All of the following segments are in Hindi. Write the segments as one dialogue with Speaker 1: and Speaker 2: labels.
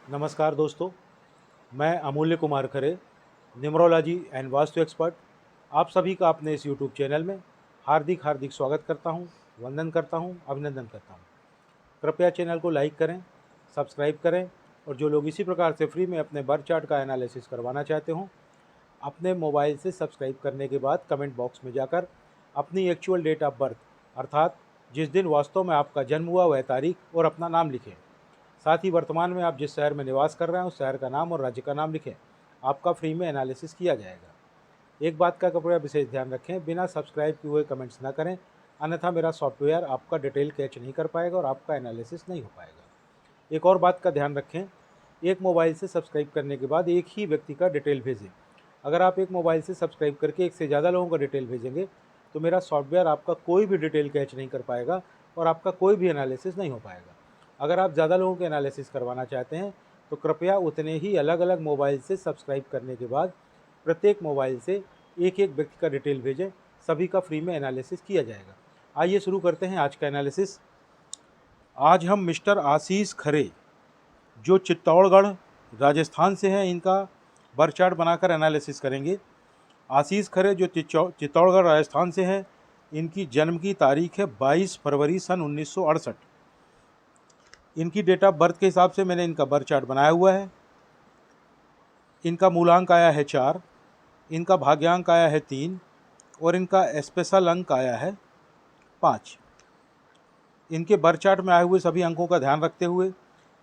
Speaker 1: नमस्कार दोस्तों, मैं अमूल्य Kumar Khare, numerology and vastu expert, आप सभी का अपने इस यूट्यूब चैनल में हार्दिक हार्दिक स्वागत करता हूं, वंदन करता हूं, अभिनंदन करता हूं। कृपया चैनल को लाइक करें, सब्सक्राइब करें और जो लोग इसी प्रकार से फ्री में अपने बर्थ चार्ट का एनालिसिस करवाना चाहते हों, अपने मोबाइल से सब्सक्राइब करने के बाद कमेंट बॉक्स में जाकर अपनी एक्चुअल डेट ऑफ बर्थ अर्थात जिस दिन वास्तव में आपका जन्म हुआ वह तारीख और अपना नाम लिखें। साथ ही वर्तमान में आप जिस शहर में निवास कर रहे हैं उस शहर का नाम और राज्य का नाम लिखें। आपका फ्री में एनालिसिस किया जाएगा। एक बात का कृपया विशेष ध्यान रखें, बिना सब्सक्राइब किए हुए कमेंट्स ना करें, अन्यथा मेरा सॉफ्टवेयर आपका डिटेल कैच नहीं कर पाएगा और आपका एनालिसिस नहीं हो पाएगा। एक और बात का ध्यान रखें, एक मोबाइल से सब्सक्राइब करने के बाद एक ही व्यक्ति का डिटेल भेजें। अगर आप एक मोबाइल से सब्सक्राइब करके एक से ज़्यादा लोगों का डिटेल भेजेंगे तो मेरा सॉफ्टवेयर आपका कोई भी डिटेल कैच नहीं कर पाएगा और आपका कोई भी एनालिसिस नहीं हो पाएगा। अगर आप ज़्यादा लोगों के एनालिसिस करवाना चाहते हैं तो कृपया उतने ही अलग अलग मोबाइल से सब्सक्राइब करने के बाद प्रत्येक मोबाइल से एक एक व्यक्ति का डिटेल भेजें, सभी का फ्री में एनालिसिस किया जाएगा। आइए शुरू करते हैं आज का एनालिसिस। आज हम मिस्टर आशीष खरे जो चित्तौड़गढ़ राजस्थान से हैं, इनका बर्थ चार्ट बनाकर एनालिसिस करेंगे। आशीष खरे जो चित्तौड़गढ़ राजस्थान से हैं, इनकी जन्म की तारीख है 22 फरवरी सन 1968। इनकी डेट ऑफ बर्थ के हिसाब से मैंने इनका बर्थ चार्ट बनाया हुआ है। इनका मूलांक आया है 4, इनका भाग्यांक आया है 3 और इनका स्पेशल अंक आया है 5। इनके बर्थ चार्ट में आए हुए सभी अंकों का ध्यान रखते हुए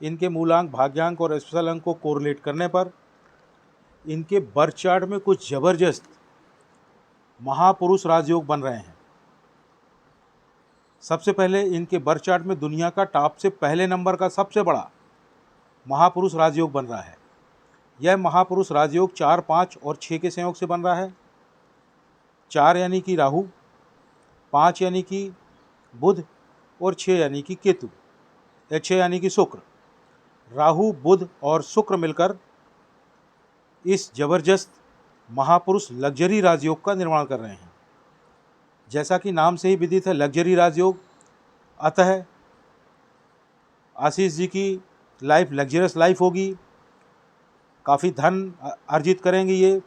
Speaker 1: इनके मूलांक, भाग्यांक और स्पेशल अंक को कोरिलेट करने पर इनके बर्थ चार्ट में कुछ ज़बरदस्त महापुरुष राजयोग बन रहे हैं। सबसे पहले इनके बर्थ चार्ट में दुनिया का टॉप से पहले नंबर का सबसे बड़ा महापुरुष राजयोग बन रहा है। यह महापुरुष राजयोग 4, 5 और 6 के संयोग से बन रहा है। 4 यानी कि राहु, 5 यानी कि बुध और 6 यानी कि केतु, 6 यानी कि शुक्र। राहु, बुध और शुक्र मिलकर इस जबरदस्त महापुरुष लग्जरी राजयोग का निर्माण कर रहे हैं। जैसा कि नाम से ही विदित है, लग्जरी राजयोग, अतः आशीष जी की लाइफ लग्जरियस लाइफ होगी। काफ़ी धन अर्जित करेंगे ये,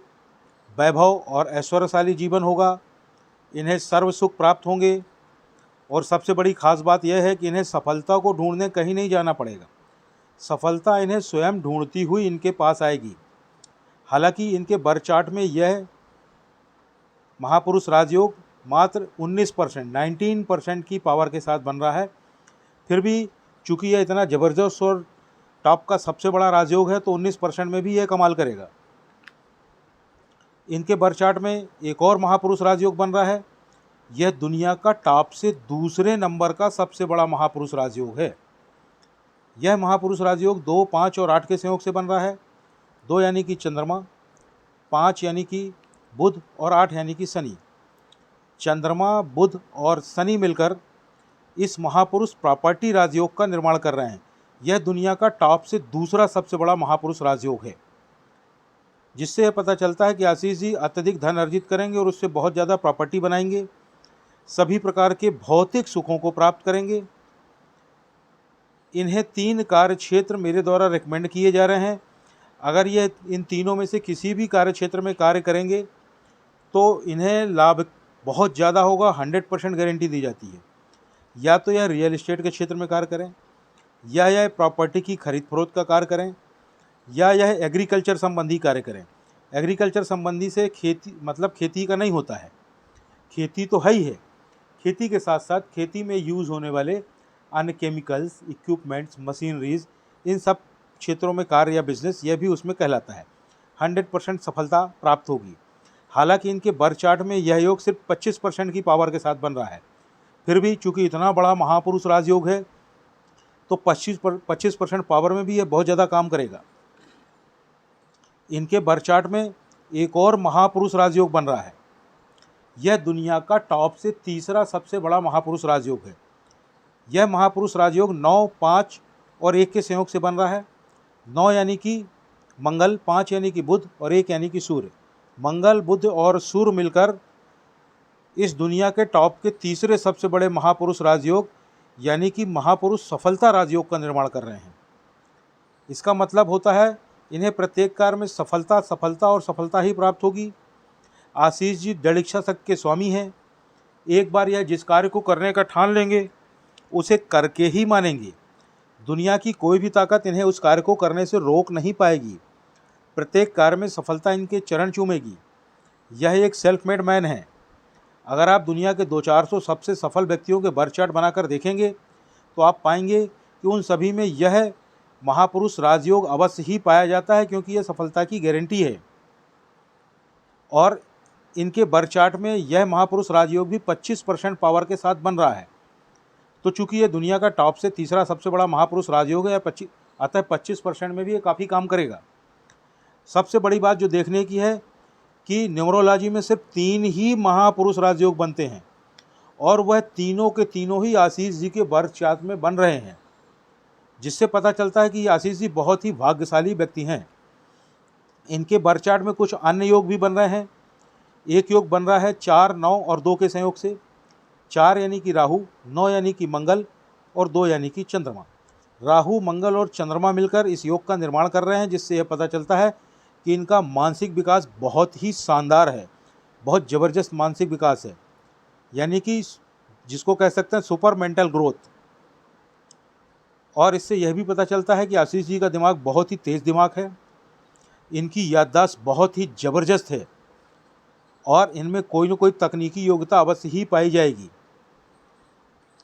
Speaker 1: वैभव और ऐश्वर्यशाली जीवन होगा, इन्हें सर्व सुख प्राप्त होंगे और सबसे बड़ी खास बात यह है कि इन्हें सफलता को ढूंढने कहीं नहीं जाना पड़ेगा। सफलता इन्हें स्वयं ढूंढती हुई इनके पास आएगी। हालांकि इनके बर्थ चार्ट में यह महापुरुष राजयोग मात्र 19% की पावर के साथ बन रहा है। फिर भी चूंकि यह इतना ज़बरदस्त और टॉप का सबसे बड़ा राजयोग है तो 19% में भी यह कमाल करेगा। इनके बर्थ चार्ट में एक और महापुरुष राजयोग बन रहा है। यह दुनिया का टॉप से दूसरे नंबर का सबसे बड़ा महापुरुष राजयोग है। यह महापुरुष राजयोग 2, 5 और 8 के संयोग से बन रहा है। 2 यानी कि चंद्रमा, 5 यानी कि बुध और 8 यानी कि शनि। चंद्रमा, बुध और शनि मिलकर इस महापुरुष प्रॉपर्टी राजयोग का निर्माण कर रहे हैं। यह दुनिया का टॉप से दूसरा सबसे बड़ा महापुरुष राजयोग है, जिससे यह पता चलता है कि आशीष जी अत्यधिक धन अर्जित करेंगे और उससे बहुत ज़्यादा प्रॉपर्टी बनाएंगे, सभी प्रकार के भौतिक सुखों को प्राप्त करेंगे। इन्हें 3 कार्य क्षेत्र मेरे द्वारा रिकमेंड किए जा रहे हैं। अगर ये इन तीनों में से किसी भी कार्य क्षेत्र में कार्य करेंगे तो इन्हें लाभ बहुत ज़्यादा होगा, 100% गारंटी दी जाती है। या तो यह रियल एस्टेट के क्षेत्र में कार्य करें, या यह प्रॉपर्टी की खरीद फरोख्त का कार्य करें, या यह एग्रीकल्चर संबंधी कार्य करें। एग्रीकल्चर संबंधी से खेती मतलब खेती का नहीं होता है, खेती तो है ही है, खेती के साथ साथ खेती में यूज़ होने वाले अन्य केमिकल्स, इक्विपमेंट्स, मशीनरीज, इन सब क्षेत्रों में कार्य या बिजनेस, यह भी उसमें कहलाता है। 100% सफलता प्राप्त होगी। हालांकि इनके बर्थ चार्ट में यह योग सिर्फ 25% की पावर के साथ बन रहा है। फिर भी चूंकि इतना बड़ा महापुरुष राजयोग है तो 25% पावर में भी यह बहुत ज़्यादा काम करेगा। इनके बर्थ चार्ट में एक और महापुरुष राजयोग बन रहा है। यह दुनिया का टॉप से तीसरा सबसे बड़ा महापुरुष राजयोग है। यह महापुरुष राजयोग 9, 5 और 1 के संयोग से बन रहा है। 9 यानी कि मंगल, 5 यानी कि बुध और 1 यानी कि सूर्य। मंगल, बुध और सूर्य मिलकर इस दुनिया के टॉप के तीसरे सबसे बड़े महापुरुष राजयोग यानी कि महापुरुष सफलता राजयोग का निर्माण कर रहे हैं। इसका मतलब होता है इन्हें प्रत्येक कार्य में सफलता सफलता और सफलता ही प्राप्त होगी। आशीष जी दृढ़ इच्छा शक्ति के स्वामी हैं। एक बार यह जिस कार्य को करने का ठान लेंगे उसे करके ही मानेंगे। दुनिया की कोई भी ताकत इन्हें उस कार्य को करने से रोक नहीं पाएगी। प्रत्येक कार्य में सफलता इनके चरण चूमेगी। यह एक सेल्फ मेड मैन है। अगर आप दुनिया के 200-400 सबसे सफल व्यक्तियों के बर्थ चार्ट बनाकर देखेंगे तो आप पाएंगे कि उन सभी में यह महापुरुष राजयोग अवश्य ही पाया जाता है, क्योंकि यह सफलता की गारंटी है। और इनके बर्थ चार्ट में यह महापुरुष राजयोग भी 25% पावर के साथ बन रहा है। तो चूंकि ये दुनिया का टॉप से तीसरा सबसे बड़ा महापुरुष राजयोग है, अतः 25% में भी ये काफ़ी काम करेगा। सबसे बड़ी बात जो देखने की है कि न्यूमरोलॉजी में सिर्फ 3 ही महापुरुष राजयोग बनते हैं, और वह तीनों के तीनों ही आशीष जी के बर्थ चार्ट में बन रहे हैं, जिससे पता चलता है कि आशीष जी बहुत ही भाग्यशाली व्यक्ति हैं। इनके बर्थ चार्ट में कुछ अन्य योग भी बन रहे हैं। एक योग बन रहा है 4, 9 और 2 के संयोग से। 4 यानी कि राहु, 9 यानी कि मंगल और 2 यानी कि चंद्रमा। राहु, मंगल और चंद्रमा मिलकर इस योग का निर्माण कर रहे हैं, जिससे यह पता चलता है कि इनका मानसिक विकास बहुत ही शानदार है, बहुत ज़बरदस्त मानसिक विकास है, यानी कि जिसको कह सकते हैं सुपर मेंटल ग्रोथ। और इससे यह भी पता चलता है कि आशीष जी का दिमाग बहुत ही तेज़ दिमाग है, इनकी याददाश्त बहुत ही ज़बरदस्त है, और इनमें कोई न कोई तकनीकी योग्यता अवश्य ही पाई जाएगी।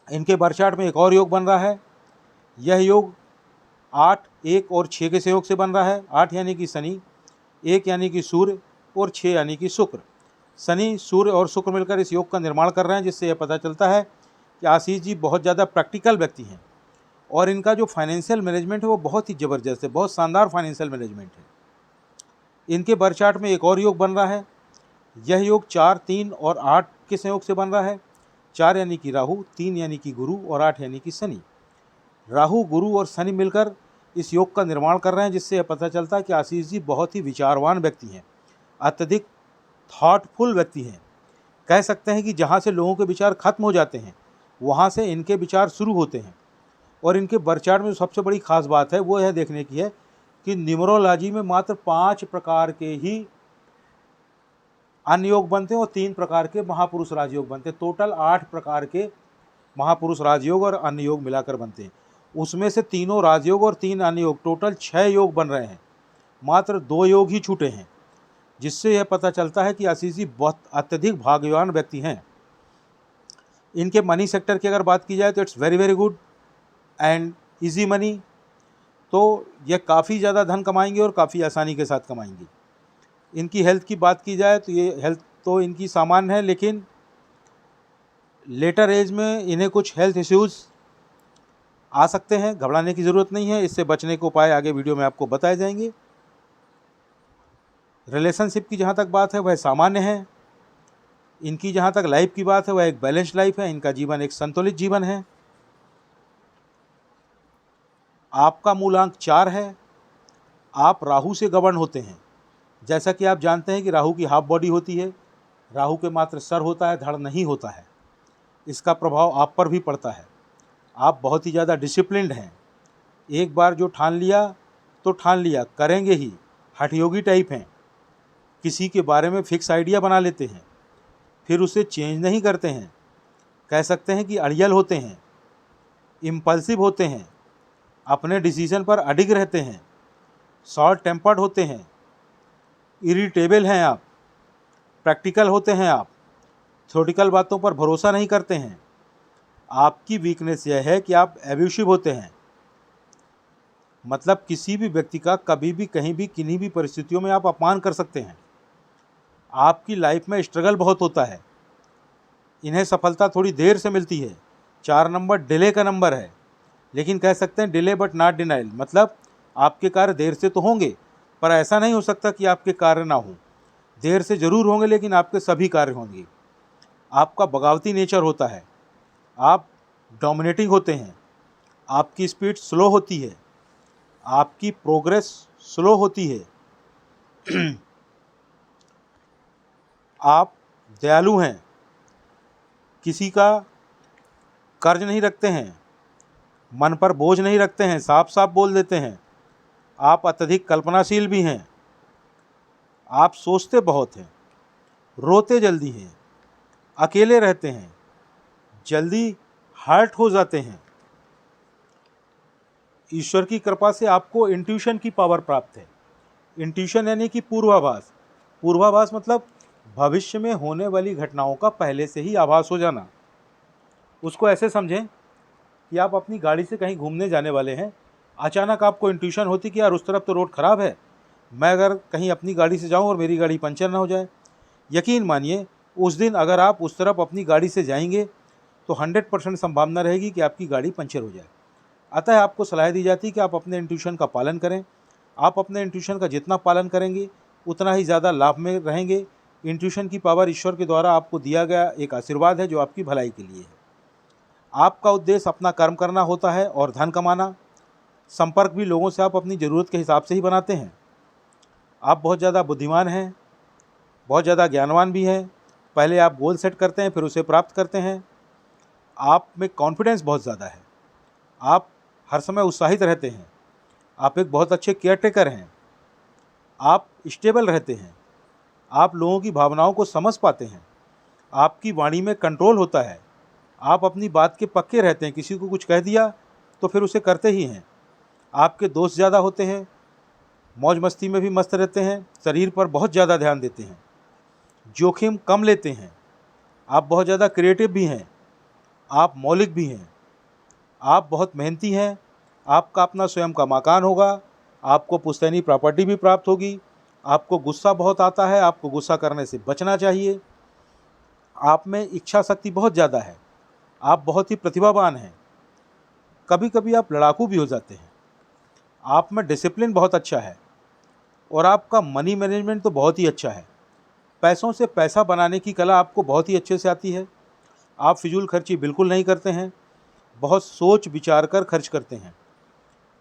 Speaker 1: इनके बर्थ चार्ट में एक और योग बन रहा है। यह योग 8, 1 और 6 के संयोग से बन रहा है। 8 यानी कि शनि, 1 यानी कि सूर्य और 6 यानी कि शुक्र। शनि, सूर्य और शुक्र मिलकर इस योग का निर्माण कर रहे हैं, जिससे यह पता चलता है कि आशीष जी बहुत ज़्यादा प्रैक्टिकल व्यक्ति हैं, और इनका जो फाइनेंशियल मैनेजमेंट है वो बहुत ही ज़बरदस्त है, बहुत शानदार फाइनेंशियल मैनेजमेंट है। इनके बर्थ चार्ट में एक और योग बन रहा है। यह योग 4, 3 और 8 के संयोग से बन रहा है। 4 यानी कि राहु, 3 यानी कि गुरु और 8 यानी कि शनि। राहु, गुरु और शनि मिलकर इस योग का निर्माण कर रहे हैं, जिससे यह पता चलता है कि आशीष जी बहुत ही विचारवान व्यक्ति हैं, अत्यधिक थॉटफुल व्यक्ति हैं। कह सकते हैं कि जहाँ से लोगों के विचार खत्म हो जाते हैं वहाँ से इनके विचार शुरू होते हैं। और इनके बर्थ चार्ट में सबसे बड़ी खास बात है वो यह देखने की है कि न्यूमरोलॉजी में मात्र 5 प्रकार के ही अन्य योग बनते हैं और 3 प्रकार के महापुरुष राजयोग बनते हैं। टोटल 8 प्रकार के महापुरुष राजयोग और अन्य योग मिलाकर बनते हैं। उसमें से तीनों राजयोग और 3 अन्य योग, टोटल 6 योग बन रहे हैं। मात्र 2 योग ही छूटे हैं, जिससे यह पता चलता है कि आशीष जी बहुत अत्यधिक भाग्यवान व्यक्ति हैं। इनके मनी सेक्टर की अगर बात की जाए तो it's very very good and easy money. तो यह काफ़ी ज़्यादा धन कमाएंगे और काफ़ी आसानी के साथ कमाएंगे। इनकी हेल्थ की बात की जाए तो ये हेल्थ तो इनकी सामान्य है, लेकिन लेटर एज में इन्हें कुछ हेल्थ इश्यूज़ आ सकते हैं। घबराने की ज़रूरत नहीं है, इससे बचने के उपाय आगे वीडियो में आपको बताए जाएंगे। रिलेशनशिप की जहाँ तक बात है वह सामान्य है। इनकी जहाँ तक लाइफ की बात है वह एक बैलेंस्ड लाइफ है। इनका जीवन एक संतुलित जीवन है। आपका मूलांक 4 है। आप राहु से गवर्न होते हैं। जैसा कि आप जानते हैं कि राहु की हाफ बॉडी होती है। राहु के मात्र सर होता है, धड़ नहीं होता है। इसका प्रभाव आप पर भी पड़ता है। आप बहुत ही ज़्यादा डिसिप्लिन्ड हैं। एक बार जो ठान लिया तो ठान लिया, करेंगे ही। हठयोगी टाइप हैं। किसी के बारे में फिक्स आइडिया बना लेते हैं, फिर उसे चेंज नहीं करते हैं। कह सकते हैं कि अड़ियल होते हैं, इम्पल्सिव होते हैं, अपने डिसीजन पर अडिग रहते हैं, शॉर्ट टेम्पर्ड होते हैं, इरिटेबल हैं आप, प्रैक्टिकल होते हैं आप, थ्योरेटिकल बातों पर भरोसा नहीं करते हैं। आपकी वीकनेस यह है कि आप एब्यूसिव होते हैं, मतलब किसी भी व्यक्ति का कभी भी कहीं भी किन्हीं भी परिस्थितियों में आप अपमान कर सकते हैं। आपकी लाइफ में स्ट्रगल बहुत होता है। इन्हें सफलता थोड़ी देर से मिलती है। 4 नंबर डिले का नंबर है, लेकिन कह सकते हैं डिले बट नॉट डिनाइल, मतलब आपके कार्य देर से तो होंगे पर ऐसा नहीं हो सकता कि आपके कार्य ना हों। देर से ज़रूर होंगे लेकिन आपके सभी कार्य होंगे। आपका बगावती नेचर होता है। आप डोमिनेटिंग होते हैं। आपकी स्पीड स्लो होती है। आपकी प्रोग्रेस स्लो होती है। आप दयालु हैं। किसी का कर्ज नहीं रखते हैं। मन पर बोझ नहीं रखते हैं, साफ साफ बोल देते हैं। आप अत्यधिक कल्पनाशील भी हैं, आप सोचते बहुत हैं, रोते जल्दी हैं, अकेले रहते हैं, जल्दी हर्ट हो जाते हैं। ईश्वर की कृपा से आपको इंट्यूशन की पावर प्राप्त है। इंट्यूशन यानी कि पूर्वाभास। पूर्वाभास मतलब भविष्य में होने वाली घटनाओं का पहले से ही आभास हो जाना। उसको ऐसे समझें कि आप अपनी गाड़ी से कहीं घूमने जाने वाले हैं, अचानक आपको इंट्यूशन होती कि यार उस तरफ तो रोड ख़राब है, मैं अगर कहीं अपनी गाड़ी से जाऊं और मेरी गाड़ी पंचर ना हो जाए। यकीन मानिए उस दिन अगर आप उस तरफ अपनी गाड़ी से जाएंगे तो 100% संभावना रहेगी कि आपकी गाड़ी पंचर हो जाए। अतः आपको सलाह दी जाती है कि आप अपने इंट्यूशन का पालन करें। आप अपने इंट्यूशन का जितना पालन करेंगे उतना ही ज़्यादा लाभ में रहेंगे। इंट्यूशन की पावर ईश्वर के द्वारा आपको दिया गया एक आशीर्वाद है जो आपकी भलाई के लिए है। आपका उद्देश्य अपना कर्म करना होता है और धन कमाना। संपर्क भी लोगों से आप अपनी ज़रूरत के हिसाब से ही बनाते हैं। आप बहुत ज़्यादा बुद्धिमान हैं, बहुत ज़्यादा ज्ञानवान भी हैं। पहले आप गोल सेट करते हैं, फिर उसे प्राप्त करते हैं। आप में कॉन्फिडेंस बहुत ज़्यादा है, आप हर समय उत्साहित रहते हैं, आप एक बहुत अच्छे केयरटेकर हैं, आप स्टेबल रहते हैं, आप लोगों की भावनाओं को समझ पाते हैं, आपकी वाणी में कंट्रोल होता है, आप अपनी बात के पक्के रहते हैं, किसी को कुछ कह दिया तो फिर उसे करते ही हैं। आपके दोस्त ज़्यादा होते हैं, मौज मस्ती में भी मस्त रहते हैं, शरीर पर बहुत ज़्यादा ध्यान देते हैं, जोखिम कम लेते हैं, आप बहुत ज़्यादा क्रिएटिव भी हैं, आप मौलिक भी हैं, आप बहुत मेहनती हैं, आपका अपना स्वयं का मकान होगा, आपको पुश्तैनी प्रॉपर्टी भी प्राप्त होगी। आपको गुस्सा बहुत आता है, आपको गुस्सा करने से बचना चाहिए। आप में इच्छा शक्ति बहुत ज़्यादा है, आप बहुत ही प्रतिभावान हैं, कभी कभी आप लड़ाकू भी हो जाते हैं। आप में डिसिप्लिन बहुत अच्छा है और आपका मनी मैनेजमेंट तो बहुत ही अच्छा है। पैसों से पैसा बनाने की कला आपको बहुत ही अच्छे से आती है। आप फिजूल खर्ची बिल्कुल नहीं करते हैं, बहुत सोच विचार कर खर्च करते हैं।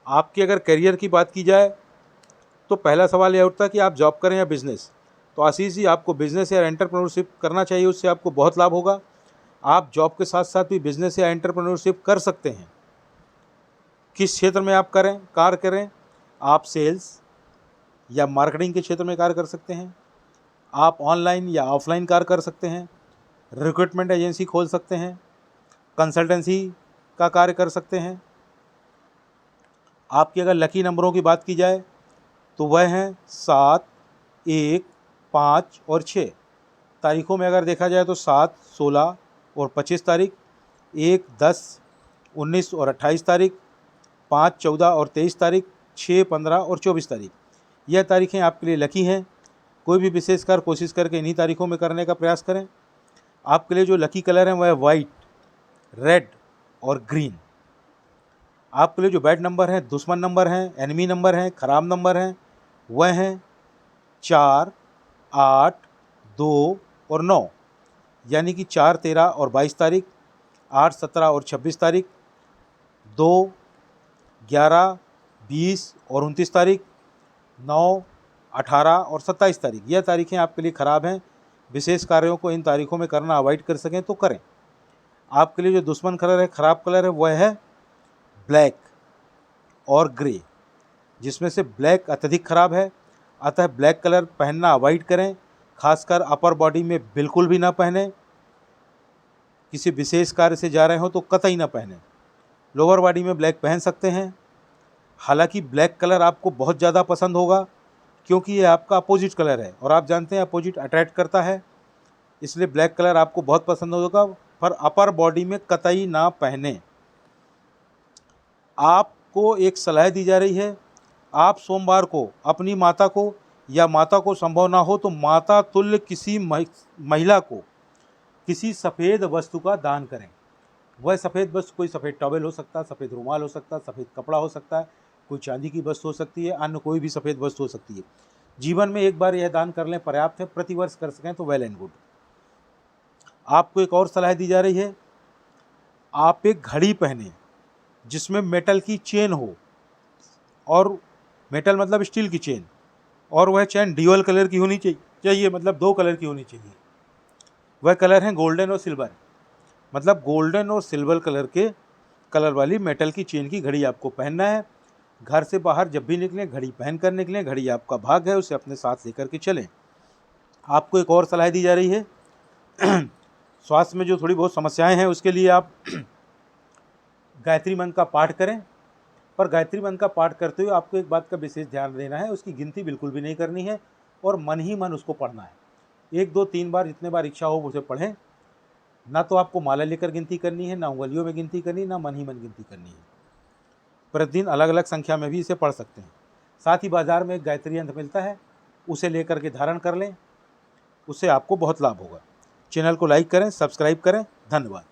Speaker 1: आपके अगर करियर की बात की जाए तो पहला सवाल यह उठता है कि आप जॉब करें या बिज़नेस। तो आशीष जी, आपको बिज़नेस या एंटरप्रेन्योरशिप करना चाहिए, उससे आपको बहुत लाभ होगा। आप जॉब के साथ साथ भी बिज़नेस या एंटरप्रेन्योरशिप कर सकते हैं। किस क्षेत्र में आप कार्य करें? आप सेल्स या मार्केटिंग के क्षेत्र में कार्य कर सकते हैं, आप ऑनलाइन या ऑफलाइन कार्य कर सकते हैं, रिक्रूटमेंट एजेंसी खोल सकते हैं, कंसल्टेंसी का कार्य कर सकते हैं। आपकी अगर लकी नंबरों की बात की जाए तो वह हैं 7, 1, 5 और 6। तारीखों में अगर देखा जाए तो 7, 16 और 25 तारीख, 1, 10, 19 और 28 तारीख, 5, 14 और 23 तारीख, 6, 15 और 24 तारीख। यह तारीखें आपके लिए लकी हैं। कोई भी विशेष कार्य कोशिश करके इन्हीं तारीखों में करने का प्रयास करें। आपके लिए जो लकी कलर हैं वह है वाइट, रेड और ग्रीन। आपके लिए जो बैड नंबर हैं, दुश्मन नंबर हैं, एनिमी नंबर हैं, ख़राब नंबर हैं, वह हैं 4, 8, 2 और 9। यानी कि 4, 13 और 22 तारीख, 8, 17 और 26 तारीख, 2, 11, 20 और 29 तारीख, 9, 18 और 27 तारीख। यह तारीखें आपके लिए ख़राब हैं। विशेष कार्यों को इन तारीखों में करना अवॉइड कर सकें तो करें। आपके लिए जो दुश्मन कलर है, ख़राब कलर है, वह है ब्लैक और ग्रे, जिसमें से ब्लैक अत्यधिक खराब है। अतः ब्लैक कलर पहनना अवॉइड करें, खासकर अपर बॉडी में बिल्कुल भी ना पहने। किसी विशेष कार्य से जा रहे हो तो कतई ना पहने। लोअर बॉडी में ब्लैक पहन सकते हैं। हालांकि ब्लैक कलर आपको बहुत ज़्यादा पसंद होगा क्योंकि ये आपका अपोजिट कलर है और आप जानते हैं अपोजिट अट्रैक्ट करता है, इसलिए ब्लैक कलर आपको बहुत पसंद होगा। पर अपर बॉडी में कतई ना पहने। आपको एक सलाह दी जा रही है, आप सोमवार को अपनी माता को या माता को संभव ना हो तो माता तुल्य किसी महिला को किसी सफ़ेद वस्तु का दान करें। वह सफ़ेद वस्तु कोई सफ़ेद टॉवेल हो सकता है, सफ़ेद रुमाल हो सकता है, सफ़ेद कपड़ा हो सकता है, कोई चांदी की वस्तु हो सकती है, अन्य कोई भी सफ़ेद वस्तु हो सकती है। जीवन में एक बार यह दान कर लें पर्याप्त है, प्रतिवर्ष कर सकें तो वेल एंड गुड। आपको एक और सलाह दी जा रही है, आप एक घड़ी पहने जिसमें मेटल की चेन हो, और मेटल मतलब स्टील की चेन, और वह चेन ड्यूअल कलर की होनी चाहिए, मतलब 2 कलर की होनी चाहिए। वह कलर हैं गोल्डन और सिल्वर, मतलब गोल्डन और सिल्वर कलर वाली मेटल की चेन की घड़ी आपको पहनना है। घर से बाहर जब भी निकलें घड़ी पहन कर निकलें। घड़ी आपका भाग है, उसे अपने साथ लेकर के चलें। आपको एक और सलाह दी जा रही है, स्वास्थ्य में जो थोड़ी बहुत समस्याएं हैं उसके लिए आप गायत्री मंत्र का पाठ करें। पर गायत्री मंत्र का पाठ करते हुए आपको एक बात का विशेष ध्यान देना है, उसकी गिनती बिल्कुल भी नहीं करनी है और मन ही मन उसको पढ़ना है। 1 2 3 बार, जितने बार इच्छा हो उसे पढ़ें। ना तो आपको माला लेकर गिनती करनी है, ना उंगलियों में गिनती करनी है, ना मन ही मन गिनती करनी है। प्रतिदिन अलग अलग संख्या में भी इसे पढ़ सकते हैं। साथ ही बाजार में एक गायत्री यंत्र मिलता है, उसे लेकर के धारण कर लें, उससे आपको बहुत लाभ होगा। चैनल को लाइक करें, सब्सक्राइब करें। धन्यवाद।